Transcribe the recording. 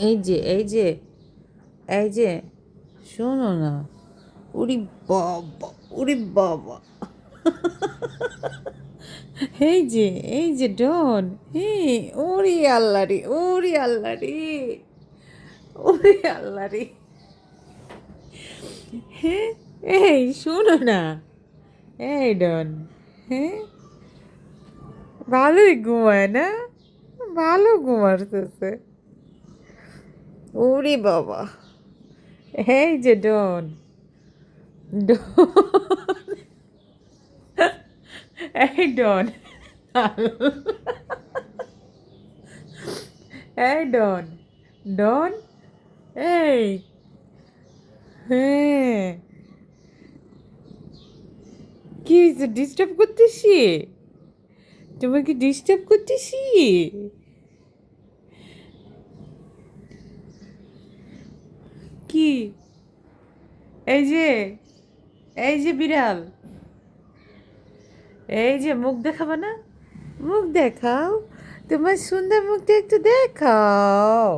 এই যে এই যে শোনো না। উরি বাবা, উরি বাবা। এই যে এই যে ডন। হ্যাঁ, ওরে আল্লাহ রে, ওরে আল্লাহ রে, ওরে আল্লাহ রে। হ্যাঁ, এই শোনো না। এই ডন। হ্যাঁ, ভালোই ঘুমায় না? ভালো ঘুমাতেছে। ওরে বাবা। এই যে ডন, ডন, এই ডন। এই ডন, ডন, এই, হ্যাঁ, কি হয়েছে? ডিস্টার্ব করতেছি? তোমাকে ডিস্টার্ব করতেছি? কি? এই যে, এই যে বিড়াল, এই যে মুখ দেখাবা না? মুখ দেখাও, তোমার সুন্দর মুখটা একটু দেখাও।